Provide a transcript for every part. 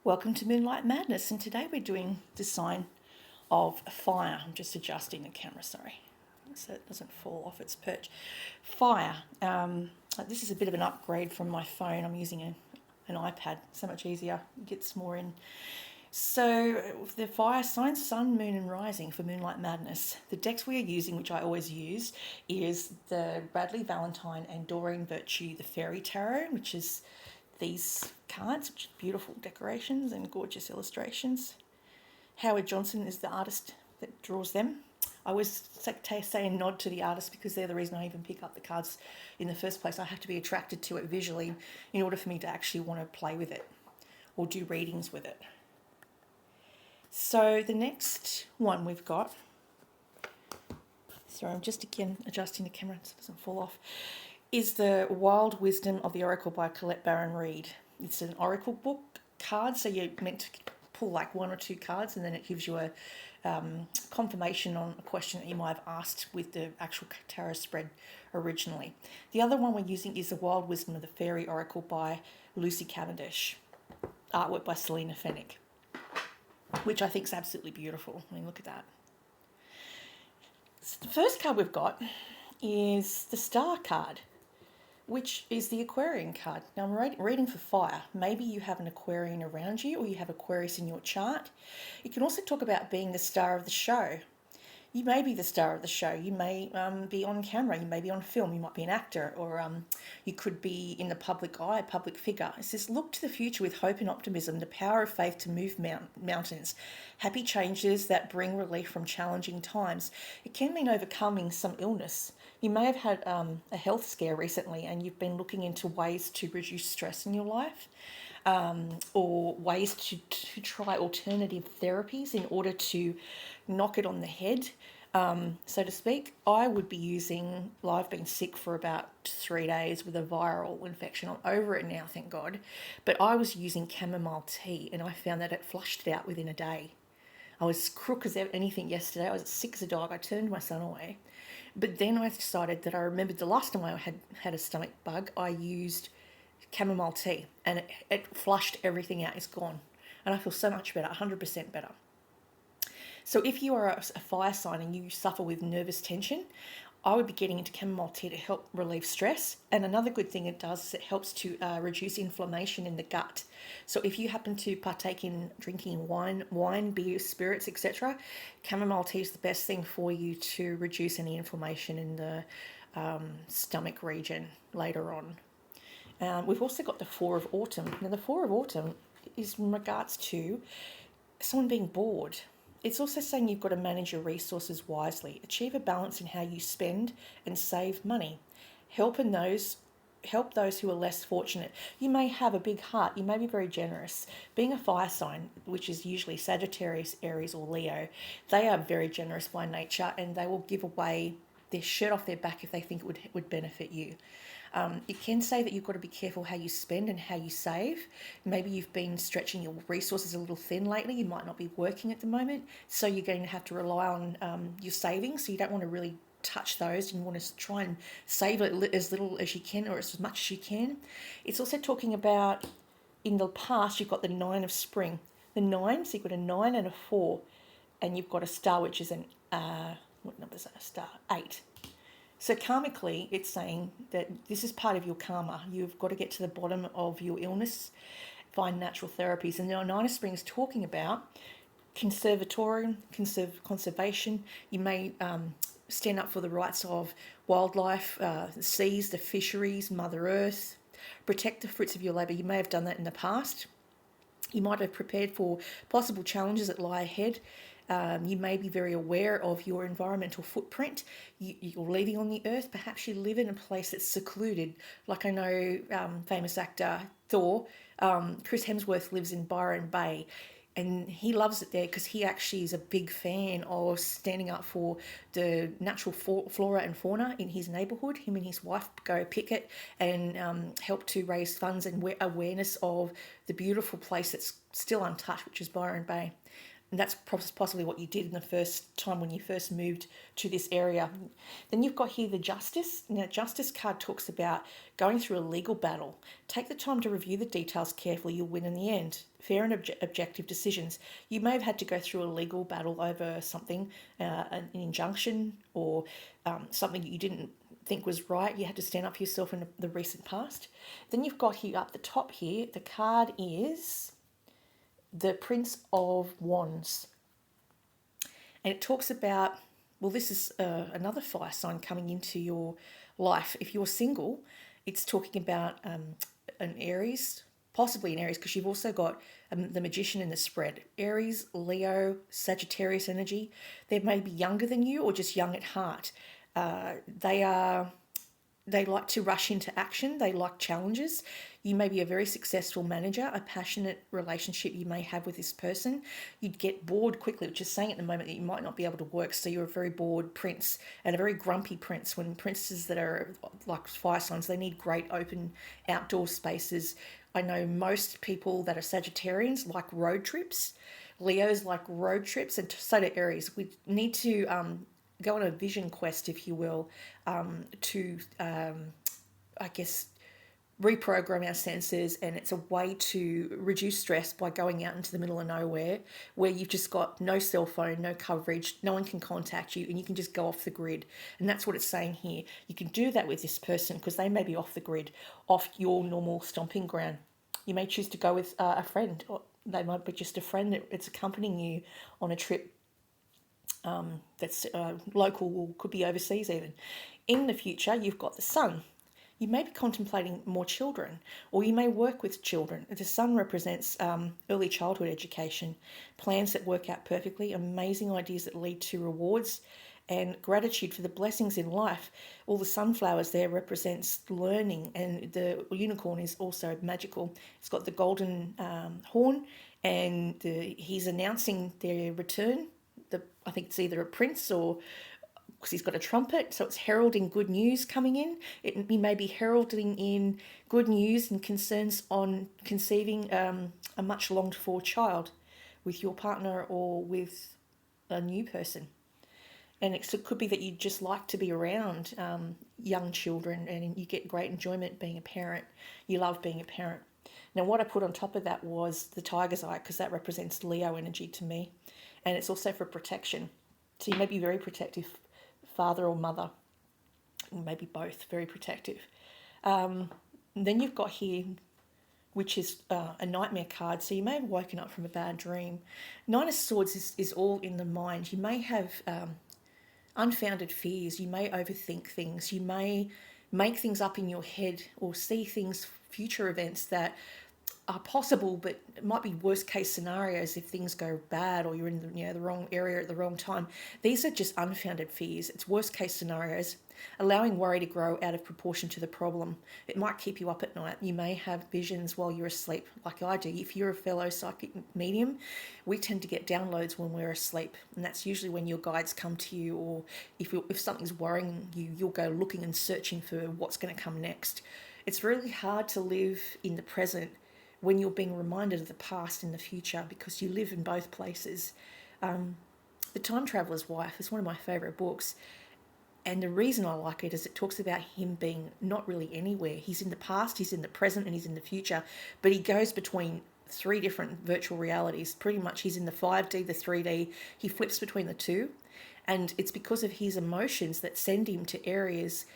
Welcome to Moonlight Madness, and today we're doing the sign of fire. I'm just adjusting the camera, sorry, so it doesn't fall off its perch. Fire. This is a bit of an upgrade from my phone. I'm using an iPad, so much easier, it gets more in. So the fire signs, sun, moon and rising for Moonlight Madness. The decks we are using, which I always use, is the Bradley Valentine and Doreen Virtue, the Fairy Tarot, which is these cards, which are beautiful decorations and gorgeous illustrations. Howard Johnson is the artist that draws them. I always say a nod to the artist because they're the reason I even pick up the cards in the first place. I have to be attracted to it visually in order for me to actually want to play with it or do readings with it. So the next one we've got, sorry, I'm just again adjusting the camera so it doesn't fall off, is the Wild Wisdom of the Oracle by Colette Baron Reid. It's an oracle book card, so you're meant to pull like one or two cards and then it gives you a confirmation on a question that you might have asked with the actual tarot spread originally. The other one we're using is the Wild Wisdom of the Fairy Oracle by Lucy Cavendish, artwork by Selena Fennick, which I think is absolutely beautiful. I mean, look at that. So the first card we've got is the Star card, which is the Aquarian card. Now I'm reading for fire. Maybe you have an Aquarian around you or you have Aquarius in your chart. It can also talk about being the star of the show. You may be the star of the show. You may be on camera. You may be on film. You might be an actor, or you could be in the public eye, a public figure. It says, look to the future with hope and optimism, the power of faith to move mountains, happy changes that bring relief from challenging times. It can mean overcoming some illness. You may have had a health scare recently and you've been looking into ways to reduce stress in your life. Or ways to try alternative therapies in order to knock it on the head, so to speak. I would be using, I've been sick for about 3 days with a viral infection. I'm over it now, thank God. But I was using chamomile tea and I found that it flushed it out within a day. I was crook as anything yesterday. I was sick as a dog. I turned my son away. But then I decided that I remembered the last time I had a stomach bug, I used chamomile tea and it flushed everything out. It's gone and I feel so much better, 100% better. So if you are a fire sign and you suffer with nervous tension, I would be getting into chamomile tea to help relieve stress. And another good thing it does is it helps to reduce inflammation in the gut. So if you happen to partake in drinking wine, beer, spirits, etc., chamomile tea is the best thing for you to reduce any inflammation in the stomach region later on. We've also got the Four of Autumn. Now, the Four of Autumn is in regards to someone being bored. It's also saying you've got to manage your resources wisely, achieve a balance in how you spend and save money, help those who are less fortunate. You may have a big heart, you may be very generous. Being a fire sign, which is usually Sagittarius, Aries or Leo, they are very generous by nature and they will give away their shirt off their back if they think it would benefit you. It can say that you've got to be careful how you spend and how you save. Maybe you've been stretching your resources a little thin lately. You might not be working at the moment, so you're going to have to rely on your savings. So you don't want to really touch those. You want to try and save as little as you can or as much as you can. It's also talking about, in the past, you've got the 9 of spring. The 9, so you've got a 9 and a 4, and you've got a star, which is what number is that? A star? 8. So karmically, it's saying that this is part of your karma. You've got to get to the bottom of your illness, find natural therapies. And the 9 of spring is talking about conservation. You may stand up for the rights of wildlife, the seas, the fisheries, Mother Earth. Protect the fruits of your labour. You may have done that in the past. You might have prepared for possible challenges that lie ahead. You may be very aware of your environmental footprint. You're leaving on the earth. Perhaps you live in a place that's secluded. Like I know famous actor Thor, Chris Hemsworth lives in Byron Bay. And he loves it there because he actually is a big fan of standing up for the natural flora and fauna in his neighbourhood. Him and his wife go picket and help to raise funds and awareness of the beautiful place that's still untouched, which is Byron Bay. And that's possibly what you did in the first time when you first moved to this area. Then you've got here the Justice. Now, Justice card talks about going through a legal battle. Take the time to review the details carefully. You'll win in the end. Fair and objective decisions. You may have had to go through a legal battle over something, an injunction, or something you didn't think was right. You had to stand up for yourself in the recent past. Then you've got here up the top here, the card is the Prince of Wands. And it talks about, well, this is another fire sign coming into your life. If you're single, it's talking about an Aries, possibly an Aries, because you've also got the Magician in the spread. Aries, Leo, Sagittarius energy. They may be younger than you or just young at heart. They like to rush into action. They like challenges. You may be a very successful manager, a passionate relationship you may have with this person. You'd get bored quickly, which is saying at the moment that you might not be able to work. So you're a very bored prince and a very grumpy prince. When princes that are like fire signs, they need great open outdoor spaces. I know most people that are Sagittarians like road trips. Leos like road trips, and so do Aries. We need to go on a vision quest, if you will, to, I guess, reprogram our senses. And it's a way to reduce stress by going out into the middle of nowhere where you've just got no cell phone, no coverage, no one can contact you, and you can just go off the grid. And that's what it's saying here. You can do that with this person because they may be off the grid, off your normal stomping ground. You may choose to go with a friend, or they might be just a friend that's accompanying you on a trip that's local or could be overseas even. In the future, you've got the Sun. You may be contemplating more children, or you may work with children. The Sun represents early childhood education, plans that work out perfectly, amazing ideas that lead to rewards, and gratitude for the blessings in life. All the sunflowers there represents learning, and the unicorn is also magical. It's got the golden horn, and he's announcing their return. I think it's either a prince or because he's got a trumpet, so it's heralding good news coming in. He may be heralding in good news and concerns on conceiving a much longed for child with your partner or with a new person. And it could be that you just like to be around young children and you get great enjoyment being a parent. You love being a parent. Now, what I put on top of that was the tiger's eye, because that represents Leo energy to me. And it's also for protection. So you may be very protective, father or mother, maybe both, very protective. Then you've got here, which is a nightmare card. So you may have woken up from a bad dream. Nine of Swords is all in the mind. You may have unfounded fears. You may overthink things. You may make things up in your head or see things, future events that are possible, but it might be worst case scenarios if things go bad or you're in the wrong area at the wrong time. These are just unfounded fears. It's worst case scenarios, allowing worry to grow out of proportion to the problem. It might keep you up at night. You may have visions while you're asleep, like I do. If you're a fellow psychic medium, we tend to get downloads when we're asleep, and that's usually when your guides come to you, or if something's worrying you, you'll go looking and searching for what's going to come next. It's really hard to live in the present when you're being reminded of the past and the future, because you live in both places. The Time Traveler's Wife is one of my favourite books, and the reason I like it is it talks about him being not really anywhere. He's in the past, he's in the present, and he's in the future, but he goes between three different virtual realities. Pretty much he's in the 5D, the 3D, he flips between the two, and it's because of his emotions that send him to areas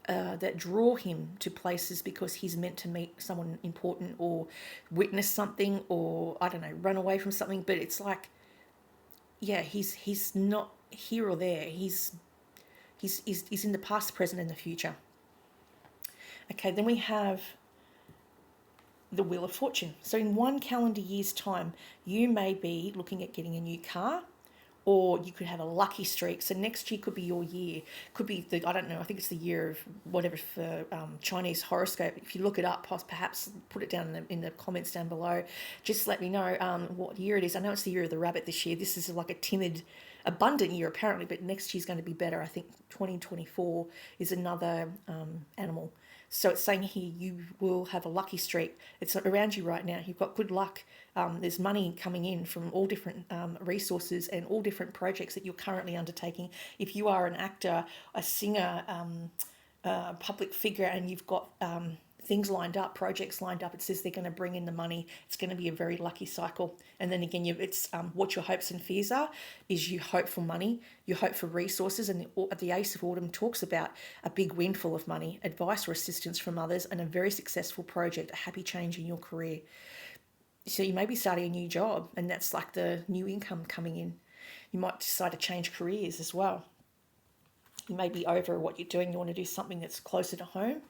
that draw him to places, because he's meant to meet someone important or witness something, or I don't know, run away from something. But it's like, yeah, he's not here or there. He's in the past, present, and the future. Okay, then we have the Wheel of Fortune. So in 1 calendar year's time, you may be looking at getting a new car, or you could have a lucky streak. So next year could be your year. Could be I don't know, I think it's the year of whatever for Chinese horoscope. If you look it up, perhaps put it down in the comments down below. Just let me know what year it is. I know it's the year of the rabbit this year. This is like a timid, abundant year apparently, but next year's going to be better. I think 2024 is another animal. So it's saying here you will have a lucky streak. It's around you right now. You've got good luck. There's money coming in from all different resources and all different projects that you're currently undertaking. If you are an actor, a singer, public figure, and you've got things lined up, projects lined up, it says they're going to bring in the money. It's going to be a very lucky cycle. And then again, it's what your hopes and fears are. Is you hope for money, you hope for resources, and the Ace of Autumn talks about a big windfall of money, advice or assistance from others, and a very successful project, a happy change in your career. So you may be starting a new job, and that's like the new income coming in. You might decide to change careers as well. You may be over what you're doing. You want to do something that's closer to home.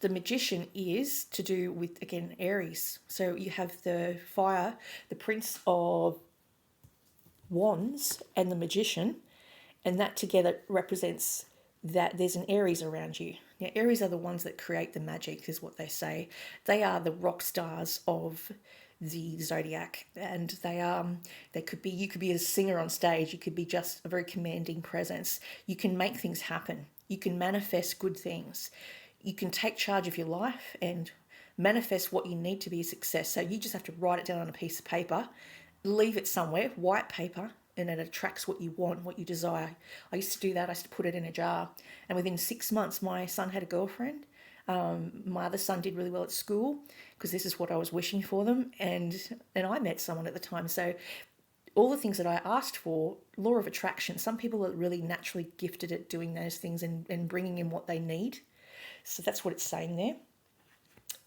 The Magician is to do with, again, Aries. So you have the fire, the Prince of Wands, and the Magician, and that together represents that there's an Aries around you. Now, Aries are the ones that create the magic, is what they say. They are the rock stars of the zodiac, and they could be, you could be a singer on stage, you could be just a very commanding presence. You can make things happen, you can manifest good things, you can take charge of your life and manifest what you need to be a success. So you just have to write it down on a piece of paper, leave it somewhere, white paper, and it attracts what you want, what you desire. I used to do that. I used to put it in a jar, and within 6 months my son had a girlfriend. My other son did really well at school because this is what I was wishing for them, and I met someone at the time. So all the things that I asked for, law of attraction, some people are really naturally gifted at doing those things and bringing in what they need. So that's what it's saying there.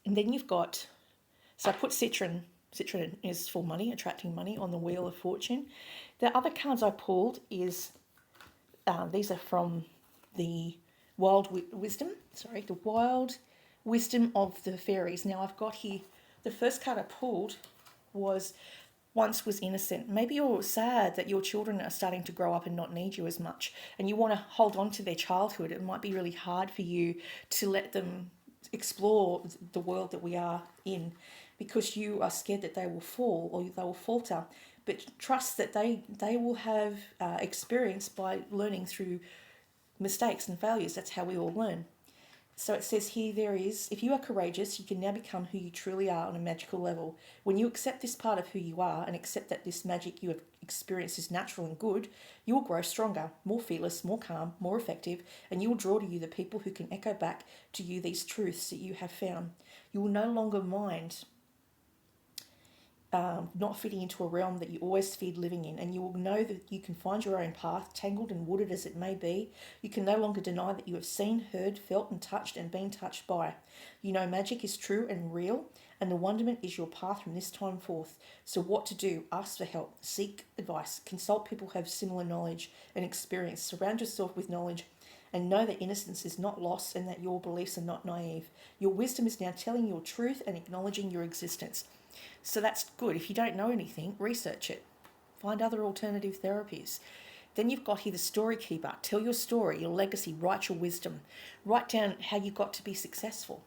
And then you've got, so I put Citron. Citron is for money, attracting money on the Wheel of Fortune. The other cards I pulled is, these are from the Wild Wisdom, the Wild Wisdom of the Fairies. Now I've got here, the first card I pulled was once was innocent. Maybe you're sad that your children are starting to grow up and not need you as much, and you want to hold on to their childhood. It might be really hard for you to let them explore the world that we are in because you are scared that they will fall or they will falter. But trust that they will have experience by learning through mistakes and failures. That's how we all learn. So it says here, if you are courageous, you can now become who you truly are on a magical level. When you accept this part of who you are and accept that this magic you have experienced is natural and good, you will grow stronger, more fearless, more calm, more effective, and you will draw to you the people who can echo back to you these truths that you have found. You will no longer mind not fitting into a realm that you always feared living in, and you will know that you can find your own path, tangled and wooded as it may be. You can no longer deny that you have seen, heard, felt and touched and been touched by. You know magic is true and real, and the wonderment is your path from this time forth. So what to do? Ask for help, seek advice, consult people who have similar knowledge and experience, surround yourself with knowledge, and know that innocence is not lost and that your beliefs are not naive. Your wisdom is now telling your truth and acknowledging your existence. So that's good. If you don't know anything, research it. Find other alternative therapies. Then you've got here the story keeper. Tell your story, your legacy, write your wisdom. Write down how you got to be successful.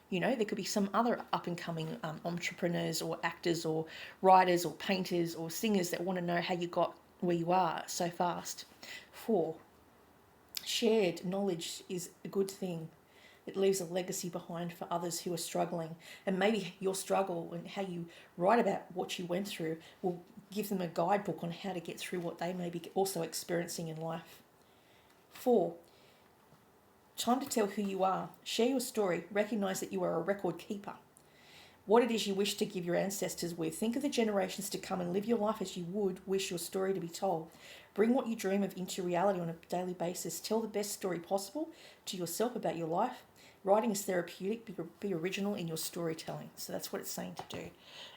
You know, there could be some other up-and-coming entrepreneurs or actors or writers or painters or singers that want to know how you got where you are so fast. 4, shared knowledge is a good thing. It leaves a legacy behind for others who are struggling. And maybe your struggle and how you write about what you went through will give them a guidebook on how to get through what they may be also experiencing in life. 4, time to tell who you are. Share your story. Recognise that you are a record keeper. What it is you wish to give your ancestors with. Think of the generations to come and live your life as you would wish your story to be told. Bring what you dream of into reality on a daily basis. Tell the best story possible to yourself about your life. Writing is therapeutic. Be original in your storytelling. So that's what it's saying to do.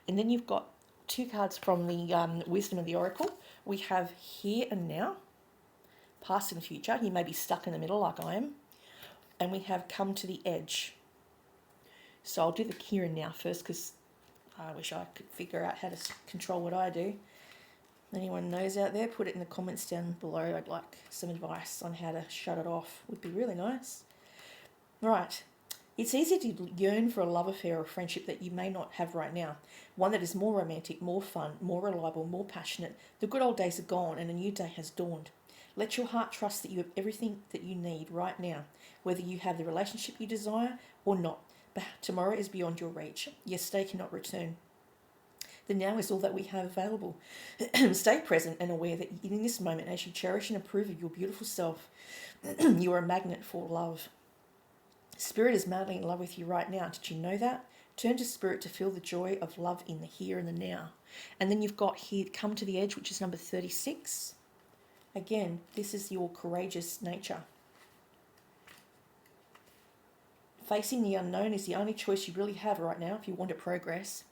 And then you've got 2 cards from the Wisdom of the Oracle. We have Here and Now, Past and Future. You may be stuck in the middle like I am. And we have Come to the Edge. So I'll do the here and now first because I wish I could figure out how to control what I do. Anyone knows out there, put it in the comments down below. I'd like some advice on how to shut it off. Would be really nice. Right. It's easy to yearn for a love affair or friendship that you may not have right now. One that is more romantic, more fun, more reliable, more passionate. The good old days are gone and a new day has dawned. Let your heart trust that you have everything that you need right now, whether you have the relationship you desire or not. But tomorrow is beyond your reach. Yesterday cannot return. The now is all that we have available. Stay present and aware that in this moment, as you cherish and approve of your beautiful self, you are a magnet for love. Spirit is madly in love with you right now. Did you know that? Turn to Spirit to feel the joy of love in the here and the now. And then you've got here, Come to the Edge, which is number 36. Again, this is your courageous nature. Facing the unknown is the only choice you really have right now if you want to progress.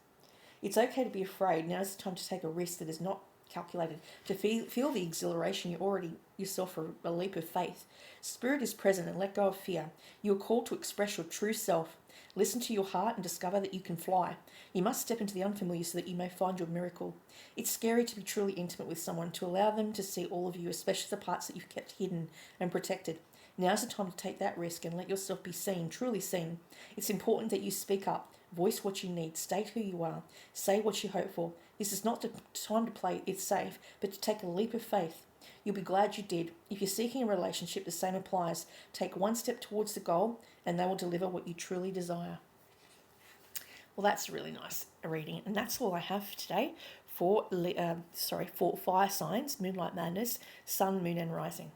It's okay to be afraid. Now is the time to take a risk that is not calculated, to feel the exhilaration you already yourself for a leap of faith. Spirit is present and let go of fear. You are called to express your true self. Listen to your heart and discover that you can fly. You must step into the unfamiliar so that you may find your miracle. It's scary to be truly intimate with someone, to allow them to see all of you, especially the parts that you've kept hidden and protected. Now's the time to take that risk and let yourself be seen, truly seen. It's important that you speak up, voice what you need, state who you are, say what you hope for. This is not the time to play it safe, but to take a leap of faith. You'll be glad you did. If you're seeking a relationship, the same applies. Take one step towards the goal, and they will deliver what you truly desire. Well, that's a really nice reading, and that's all I have today for fire signs, Moonlight Madness, Sun, Moon, and Rising.